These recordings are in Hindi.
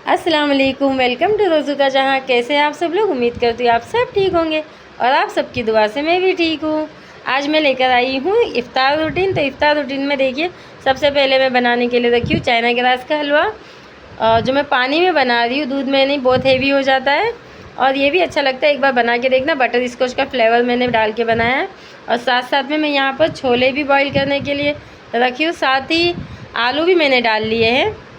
अस्सलाम वालेकुम, वेलकम टू रोज़ू का जहाँ। कैसे हैं आप सब लोग? उम्मीद करती हूँ आप सब ठीक होंगे और आप सबकी दुआ से मैं भी ठीक हूँ। आज मैं लेकर आई हूँ इफ़्तार रूटीन। तो इफ़्तार रूटीन में देखिए, सबसे पहले मैं बनाने के लिए रखी हूँ चाइना ग्रास का हलवा। जो मैं पानी में बना रही हूँ, दूध में नहीं, बहुत हेवी हो जाता है और ये भी अच्छा लगता है। एक बार बना के देखना। बटर स्कॉच का फ्लेवर मैंने डाल के बनाया है और साथ साथ में मैं यहाँ पर छोले भी बॉईल करने के लिए रखी हूँ। साथ ही आलू भी मैंने डाल लिए हैं।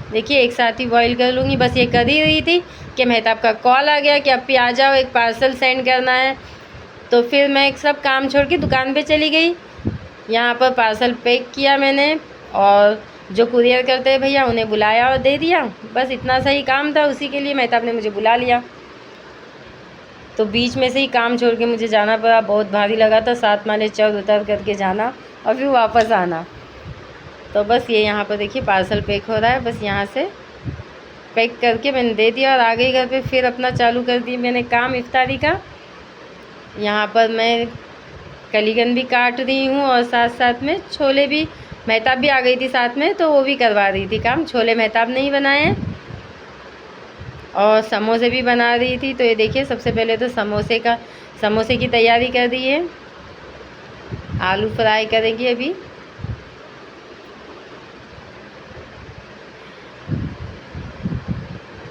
देखिए, एक साथ ही बॉईल कर लूँगी। बस ये कर ही रही थी कि मेहताब का कॉल आ गया कि अब भी आ जाओ, एक पार्सल सेंड करना है। तो फिर मैं सब काम छोड़ के दुकान पे चली गई। यहाँ पर पार्सल पैक किया मैंने और जो कुरियर करते हैं भैया, उन्हें बुलाया और दे दिया। बस इतना सा ही काम था, उसी के लिए मेहताब ने मुझे बुला लिया। तो बीच में से ही काम छोड़ के मुझे जाना पड़ा। बहुत भारी लगा था, 7 माले चढ़ उतर करके जाना और फिर वापस आना। तो बस ये यहाँ पर देखिए पार्सल पैक हो रहा है। बस यहाँ से पैक करके मैंने दे दिया और आ गई घर पे। फिर अपना चालू कर दी मैंने काम इफ्तारी का। यहाँ पर मैं कलीगन भी काट रही हूँ और साथ साथ में छोले भी। मेहताब भी आ गई थी साथ में, तो वो भी करवा रही थी काम। छोले मेहताब ने ही बनाए हैं और समोसे भी बना रही थी। तो ये देखिए, सबसे पहले तो समोसे की तैयारी कर दी है। आलू फ्राई करेंगी अभी।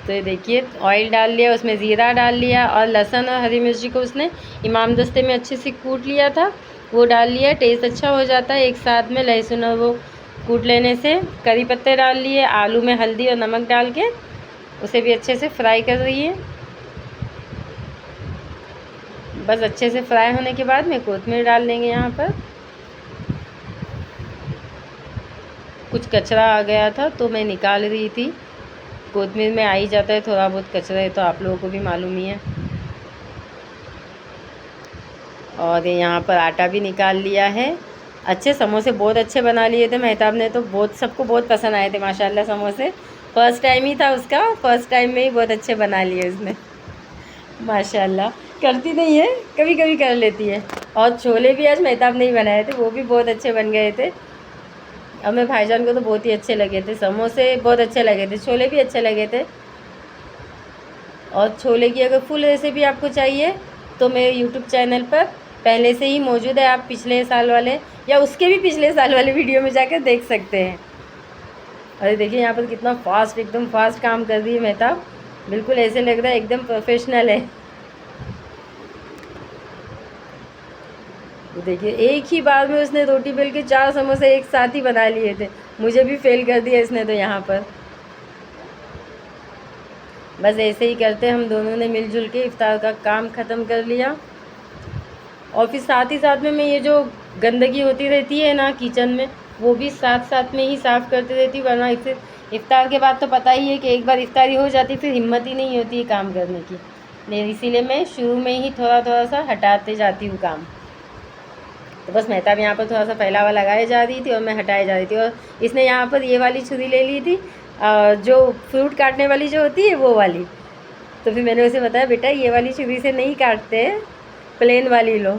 तो ये देखिए, ऑयल डाल लिया, उसमें ज़ीरा डाल लिया और लहसुन और हरी मिर्ची को उसने इमाम दस्ते में अच्छे से कूट लिया था, वो डाल लिया। टेस्ट अच्छा हो जाता है एक साथ में लहसुन और वो कूट लेने से। करी पत्ते डाल लिए। आलू में हल्दी और नमक डाल के उसे भी अच्छे से फ्राई कर रही है। बस अच्छे से फ्राई होने के बाद में कोतमीर डाल देंगे। यहाँ पर कुछ कचरा आ गया था तो मैं निकाल रही थी। कोतमीर में आ ही जाता है थोड़ा बहुत कचरा, है तो आप लोगों को भी मालूम ही है। और यहाँ पर आटा भी निकाल लिया है। अच्छे समोसे बहुत अच्छे बना लिए थे मेहताब ने, तो बहुत सबको बहुत पसंद आए थे माशाल्लाह समोसे। फ़र्स्ट टाइम ही था उसका, फ़र्स्ट टाइम में ही बहुत अच्छे बना लिए उसने माशाल्लाह। करती नहीं है, कभी कभी कर लेती है। और छोले भी आज मेहताब ने ही बनाए थे, वो भी बहुत अच्छे बन गए थे। और मेरे भाईजान को तो बहुत ही अच्छे लगे थे। समोसे बहुत अच्छे लगे थे, छोले भी अच्छे लगे थे। और छोले की अगर फुल रेसिपी आपको चाहिए तो मेरे यूट्यूब चैनल पर पहले से ही मौजूद है। आप पिछले साल वाले या उसके भी पिछले साल वाले वीडियो में जाकर देख सकते हैं। अरे देखिए, यहाँ पर कितना फास्ट, एकदम फास्ट काम कर रही है मेहताब। बिल्कुल ऐसे लग रहा है एकदम प्रोफेशनल है। तो देखिए, एक ही बार में उसने रोटी बेल के 4 समोसे एक साथ ही बना लिए थे। मुझे भी फेल कर दिया इसने तो यहाँ पर। बस ऐसे ही करते हम दोनों ने मिलजुल के इफ्तार का काम ख़त्म कर लिया। और फिर साथ ही साथ में मैं ये जो गंदगी होती रहती है ना किचन में, वो भी साथ साथ में ही साफ़ करती रहती हूँ। वरना इसे इफ्तार के बाद तो पता ही है कि एक बार इफ्तारी हो जाती फिर हिम्मत ही नहीं होती है काम करने की। नहीं, इसीलिए मैं शुरू में ही थोड़ा थोड़ा सा हटाते जाती हूँ काम। तो बस मेहताब यहाँ पर थोड़ा सा फैलावा लगाए जा रही थी और मैं हटाए जा रही थी। और इसने यहाँ पर ये वाली छुरी ले ली थी, जो फ्रूट काटने वाली जो होती है वो वाली। तो फिर मैंने उसे बताया, बेटा ये वाली छुरी से नहीं काटते, प्लेन वाली लो।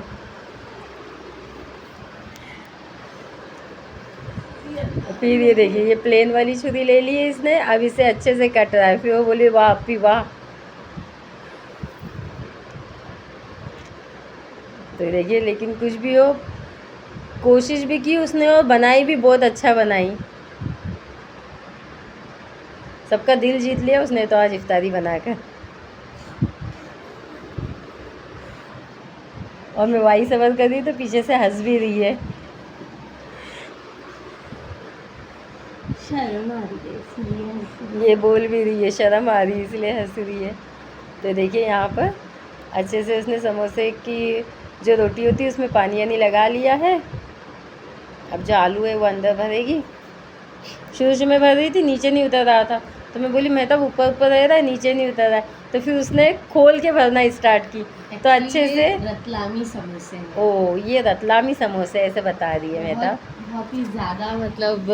फिर ये देखिए, ये प्लेन वाली छुरी ले ली है इसने। अब इसे अच्छे से कट रहा है। फिर वो बोली वाह अपी वाह। तो देखिए, लेकिन कुछ भी हो, कोशिश भी की उसने और बनाई भी बहुत अच्छा बनाई। सबका दिल जीत लिया उसने तो आज इफ्तारी बनाकर। और मैं वाई सबर कर रही तो पीछे से हंस भी रही है। शर्म आ रही है इसलिए। ये बोल भी रही है शर्म आ रही है इसलिए हंस रही है। तो देखिए, यहाँ पर अच्छे से उसने समोसे की जो रोटी होती है उसमें पानी यानी लगा लिया है। अब जो आलू है वो अंदर भरेगी। शुरू में भर रही थी, नीचे नहीं उतर रहा था, तो मैं बोली मेहताब ऊपर ऊपर रह रहा है, नीचे नहीं उतर रहा है। तो फिर उसने खोल के भरना स्टार्ट की तो अच्छे से। रतलामी समोसे हैं। ओ, ये रतलामी समोसे ऐसे बता रही है मेहताब। बहुत ही ज़्यादा मतलब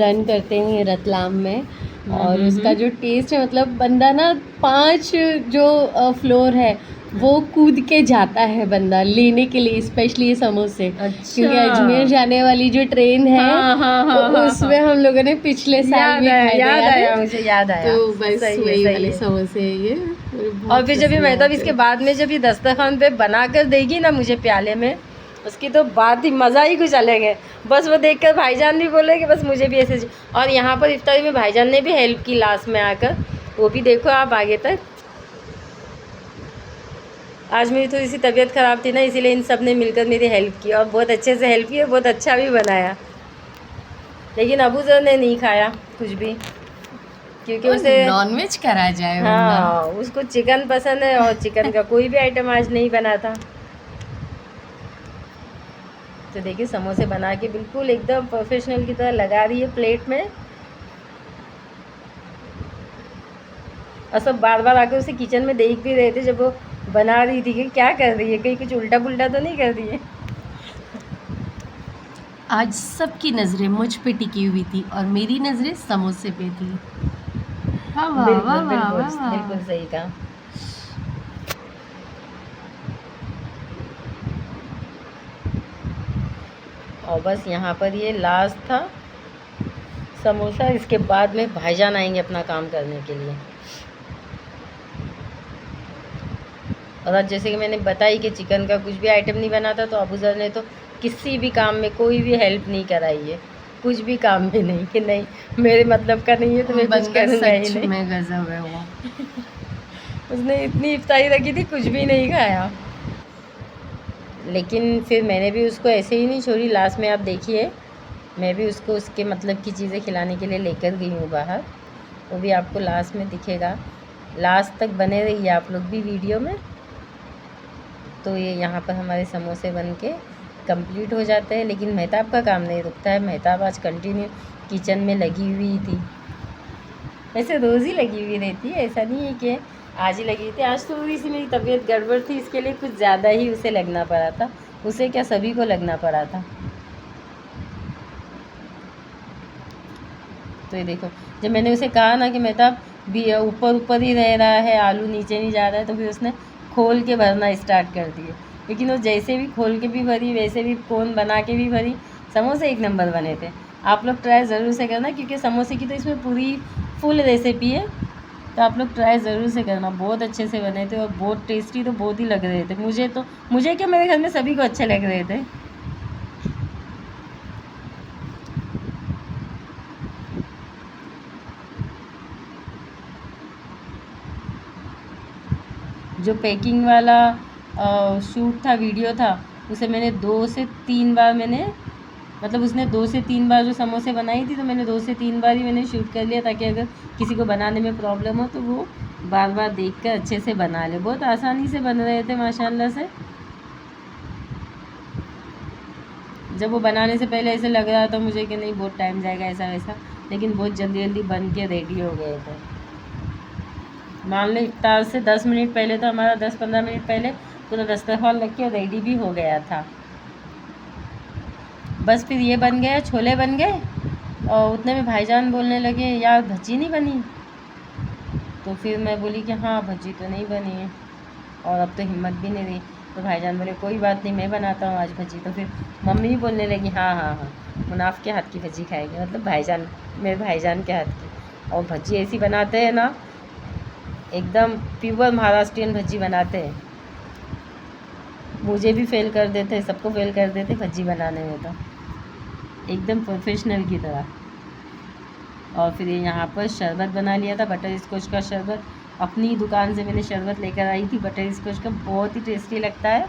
रन करते हैं रतलाम में। और उसका जो टेस्ट है, मतलब बंदा ना 5 जो फ्लोर है वो कूद के जाता है बंदा लेने के लिए, स्पेशली ये समोसे। अच्छा। क्योंकि अजमेर जाने वाली जो ट्रेन है हाँ, उसमें हम लोगों ने पिछले साल भी खाए थे, याद याद आया, है? मुझे याद आया। तो बस सही है, वही सही वाले है। समोसे हैं ये, मुझे बहुत और फिर जब ये पसंद मेहताब आते इसके हैं। बाद में जब ये दस्तरखान पे बना कर देगी ना मुझे प्याले में, उसकी तो बात ही मज़ा ही कुछ अलग है। बस वो देखकर भाईजान भी बोले कि बस मुझे भी ऐसे। और यहाँ पर इफ्तारी में भाईजान ने भी हेल्प की लास्ट में आकर, वो भी देखो आप आगे तक। आज मेरी थोड़ी सी तबीयत ख़राब थी ना, इसीलिए इन सब ने मिलकर मेरी हेल्प की और बहुत अच्छे से हेल्प की और बहुत अच्छा भी बनाया। लेकिन अबू जर ने नहीं खाया कुछ भी, क्योंकि उसे नॉनवेज करा जाए बंदा। हाँ उसको चिकन पसंद है और चिकन का कोई भी आइटम आज नहीं बना था। तो देखिए समोसे बना के बिल्कुल एकदम प्रोफेशनल की तरह लगा रही है प्लेट में, और सब बार बार आकर उसे किचन में देख भी रहे थे जब वो बना रही थी कि क्या कर रही है, कहीं कुछ उल्टा पुल्टा तो नहीं कर रही है। आज सबकी नज़रें मुझ पे टिकी हुई थी और मेरी नज़रें समोसे पे थी। वाह वाह बिल्कुल वाह वाह बिल्कुल वाह वाह। बिल्कुल सही कहा। और बस यहाँ पर ये लास्ट था समोसा, इसके बाद में भाईजान आएंगे अपना काम करने के लिए। और आज जैसे कि मैंने बताई कि चिकन का कुछ भी आइटम नहीं बना था, तो अबूज़र ने तो किसी भी काम में कोई भी हेल्प नहीं कराई है, कुछ भी काम में नहीं कि नहीं मेरे मतलब का नहीं है तो मैं कुछ बंदा करूँगा ही सच नहीं। में गजब है वो। उसने इतनी इफ्तारी रखी थी, कुछ भी नहीं खाया। लेकिन फिर मैंने भी उसको ऐसे ही नहीं छोड़ी, लास्ट में आप देखिए मैं भी उसको उसके मतलब की चीज़ें खिलाने के लिए लेकर गई हूँ बाहर, वो भी आपको लास्ट में दिखेगा। लास्ट तक बने रहिए आप लोग भी वीडियो में। तो ये यहाँ पर हमारे समोसे बन के कंप्लीट हो जाते हैं, लेकिन मेहताब का काम नहीं रुकता है। मेहताब आज कंटिन्यू किचन में लगी हुई थी, वैसे रोज़ ही लगी हुई रहती है, ऐसा नहीं है कि आज ही लगी थी। आज थोड़ी सी मेरी तबीयत गड़बड़ थी, इसके लिए कुछ ज़्यादा ही उसे लगना पड़ा था, उसे क्या सभी को लगना पड़ा था। तो ये देखो जब मैंने उसे कहा ना कि मेहताब भी ऊपर ऊपर ही रह रहा है, आलू नीचे नहीं जा रहा है, तो फिर उसने खोल के भरना स्टार्ट कर दिए। लेकिन वो जैसे भी खोल के भी भरी, वैसे भी कोन बना के भी भरी, समोसे एक नंबर बने थे। आप लोग ट्राई ज़रूर से करना, क्योंकि समोसे की तो इसमें पूरी फुल रेसिपी है, तो आप लोग ट्राई ज़रूर से करना। बहुत अच्छे से बने थे और बहुत टेस्टी तो बहुत ही लग रहे थे मुझे क्या, मेरे घर में सभी को अच्छे लग रहे थे। जो पैकिंग वाला शूट था, वीडियो था, उसे मैंने 2 से 3 बार मतलब उसने 2 से 3 बार जो समोसे बनाई थी, तो मैंने 2 से 3 बार ही मैंने शूट कर लिया, ताकि अगर किसी को बनाने में प्रॉब्लम हो तो वो बार बार देख कर अच्छे से बना ले। बहुत आसानी से बन रहे थे माशाल्लाह से। जब वो बनाने से पहले ऐसे लग रहा था मुझे कि नहीं बहुत टाइम जाएगा ऐसा वैसा, लेकिन बहुत जल्दी जल्दी बन के रेडी हो गए थे। मान लो इफ्तार से 10 मिनट पहले तो हमारा 10-15 मिनट पहले पूरा दस्तरखान लग के रेडी भी हो गया था। बस फिर ये बन गया, छोले बन गए, और उतने में भाईजान बोलने लगे यार भजी नहीं बनी। तो फिर मैं बोली कि हाँ भजी तो नहीं बनी है, और अब तो हिम्मत भी नहीं रही। तो भाईजान बोले कोई बात नहीं, मैं बनाता हूँ आज भजी। तो फिर मम्मी भी बोलने लगी हाँ हाँ हाँ मुनाफ के हाथ की भजी खाएंगे, मतलब भाईजान, मेरे भाईजान के हाथ की। और भजी ऐसी बनाते हैं ना, एकदम प्योर महाराष्ट्रियन भजी बनाते हैं। मुझे भी फेल कर देते, सबको फेल कर देते भजी बनाने में, तो एकदम प्रोफेशनल की तरह। और फिर ये यहाँ पर शरबत बना लिया था, बटर स्कॉच का शरबत। अपनी दुकान से मैंने शरबत लेकर आई थी बटर स्कॉच का, बहुत ही टेस्टी लगता है।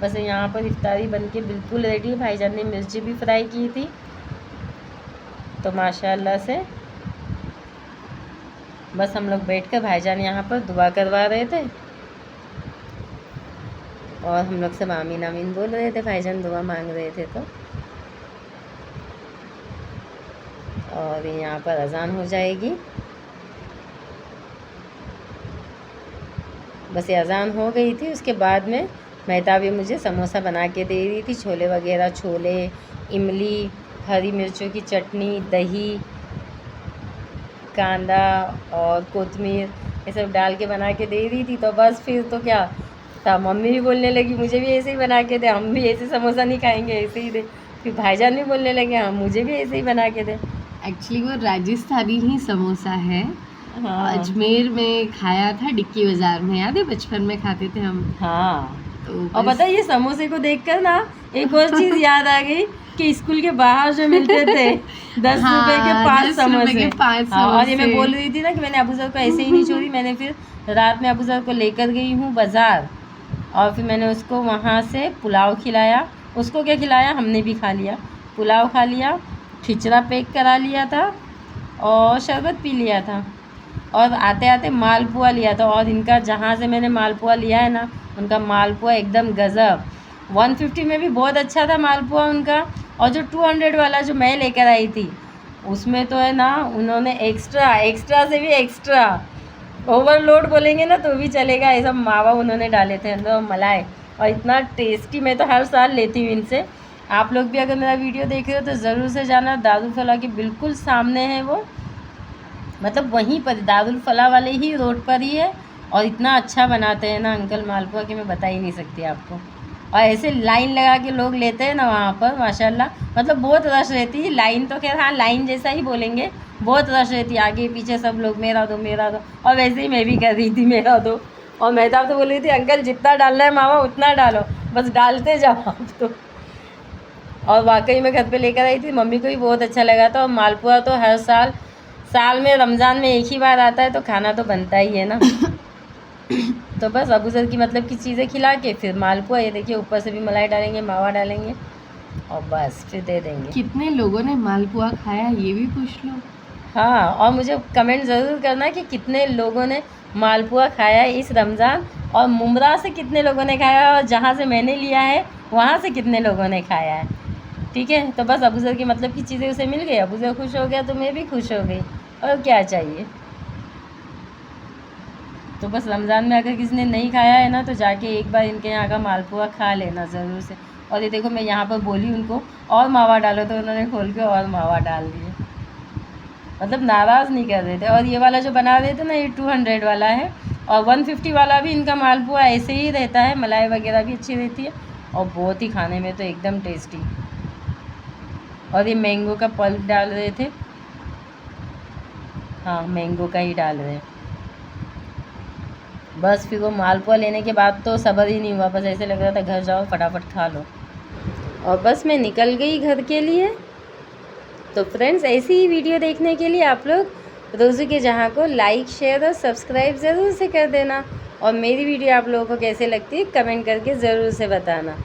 बस यहाँ पर इफ्तारी बन के बिल्कुल रेडी है। भाईजान ने मिर्ची भी फ्राई की थी, तो माशाल्लाह से बस हम लोग बैठ कर भाईजान यहाँ पर दुआ करवा रहे थे, और हम लोग सब आमीन आमीन बोल रहे थे, भाईजान दुआ मांग रहे थे। तो और यहाँ पर अजान हो जाएगी। बस ये अजान हो गई थी, उसके बाद में मेहताब भी मुझे समोसा बना के दे रही थी। छोले वगैरह, छोले, इमली, हरी मिर्चों की चटनी, दही, कांदा और कोतमीर, ये सब डाल के बना के दे रही थी। तो बस फिर तो क्या, तो मम्मी भी बोलने लगी मुझे भी ऐसे ही बना के दे, हम भी ऐसे समोसा नहीं खाएंगे, ऐसे ही दे। फिर भाईजान भी बोलने लगे हाँ मुझे भी ऐसे ही बना के दे। एक्चुअली वो राजस्थानी ही समोसा है। हाँ अजमेर में खाया था, डिक्की बाजार में, याद है बचपन में खाते थे हम। हाँ। तो और बस पता है ये समोसे को देखकर ना एक और चीज़ याद आ गई कि स्कूल के बाहर जो मिलते थे 10 रुपए के हाँ, 5 10 रुपए समोसे। के 5 हाँ, और ये मैं समोसे। बोल रही थी ना कि मैंने अबू सर को ऐसे ही नहीं छोड़ी, मैंने फिर रात में अबू सर को लेकर गई हूँ बाज़ार, और फिर मैंने उसको वहाँ से पुलाव खिलाया। उसको क्या खिलाया, हमने भी खा लिया, पुलाव खा लिया, खिचड़ा पैक करा लिया था और शरबत पी लिया था, और आते आते मालपुआ लिया था। और इनका जहाँ से मैंने मालपुआ लिया है ना, उनका मालपुआ एकदम गज़ब। 150 में भी बहुत अच्छा था मालपुआ उनका। और जो 200 वाला जो मैं लेकर आई थी उसमें तो है ना उन्होंने एक्स्ट्रा से भी एक्स्ट्रा ओवरलोड बोलेंगे ना तो भी चलेगा, ऐसा मावा उन्होंने डाले थे अंदर, मलाई, और इतना टेस्टी। मैं तो हर साल लेती हूँ इनसे। आप लोग भी अगर मेरा वीडियो देख रहे हो तो ज़रूर से जाना, दारुल फलाह के बिल्कुल सामने है वो, मतलब वहीं पर दारुल फलाह वाले ही रोड पर ही है। और इतना अच्छा बनाते हैं ना अंकल मालपुआ कि मैं बता ही नहीं सकती आपको। और ऐसे लाइन लगा के लोग लेते हैं ना वहाँ पर, माशाल्लाह, मतलब बहुत रश रहती है। लाइन तो खैर हाँ लाइन जैसा ही बोलेंगे, बहुत रश रहती है, आगे पीछे सब लोग मेरा दो मेरा दो। और वैसे ही मैं भी कर रही थी मेरा दो। और मेहताब तो बोल रही थी अंकल जितना डालना है मामा उतना डालो, बस डालते जाओ आप तो। और वाकई में घर पे लेकर आई थी, मम्मी को भी बहुत अच्छा लगा था। और मालपुआ तो हर साल में रमज़ान में एक ही बार आता है तो खाना तो बनता ही है ना। तो बस अबू सर की मतलब की चीज़ें खिला के फिर मालपुआ, ये देखिए ऊपर से भी मलाई डालेंगे, मावा डालेंगे, और बस फिर दे देंगे। कितने लोगों ने मालपुआ खाया ये भी पूछ लो। हाँ, और मुझे कमेंट ज़रूर करना कि कितने लोगों ने मालपुआ खाया है इस रमज़ान, और मुमरा से कितने लोगों ने खाया है, और जहाँ से मैंने लिया है वहाँ से कितने लोगों ने खाया है। ठीक है, तो बस अबू सर की मतलब की चीज़ें उसे मिल गई, अबू सर खुश हो गया तो मैं भी खुश हो गई, और क्या चाहिए। तो बस रमज़ान में अगर किसी ने नहीं खाया है ना तो जाके एक बार इनके यहाँ का मालपुआ खा लेना ज़रूर से। और ये देखो मैं यहाँ पर बोली उनको और मावा डालो तो उन्होंने खोल के और मावा डाल दिए, मतलब नाराज़ नहीं कर रहे थे। और ये वाला जो बना रहे थे ना ये 200 वाला है, और 150 वाला भी इनका मालपुआ ऐसे ही रहता है, मलाई वगैरह भी अच्छी रहती है और बहुत ही खाने में तो एकदम टेस्टी। और ये मैंगो का पल्प डाल रहे थे, हाँ मैंगो का ही डाल रहे हैं। बस फिर वो मालपुआ लेने के बाद तो सब्र ही नहीं हुआ, बस ऐसे लग रहा था घर जाओ फटाफट खा लो। और बस मैं निकल गई घर के लिए। तो फ्रेंड्स ऐसी ही वीडियो देखने के लिए आप लोग रोज़ू के जहाँ को लाइक शेयर और सब्सक्राइब ज़रूर से कर देना। और मेरी वीडियो आप लोगों को कैसे लगती है कमेंट करके ज़रूर से बताना।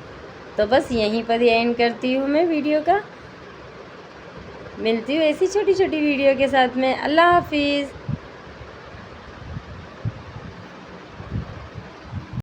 तो बस यहीं पर ही एंड करती हूँ मैं वीडियो का। मिलती हूँ ऐसी छोटी छोटी वीडियो के साथ में। अल्लाह हाफिज़।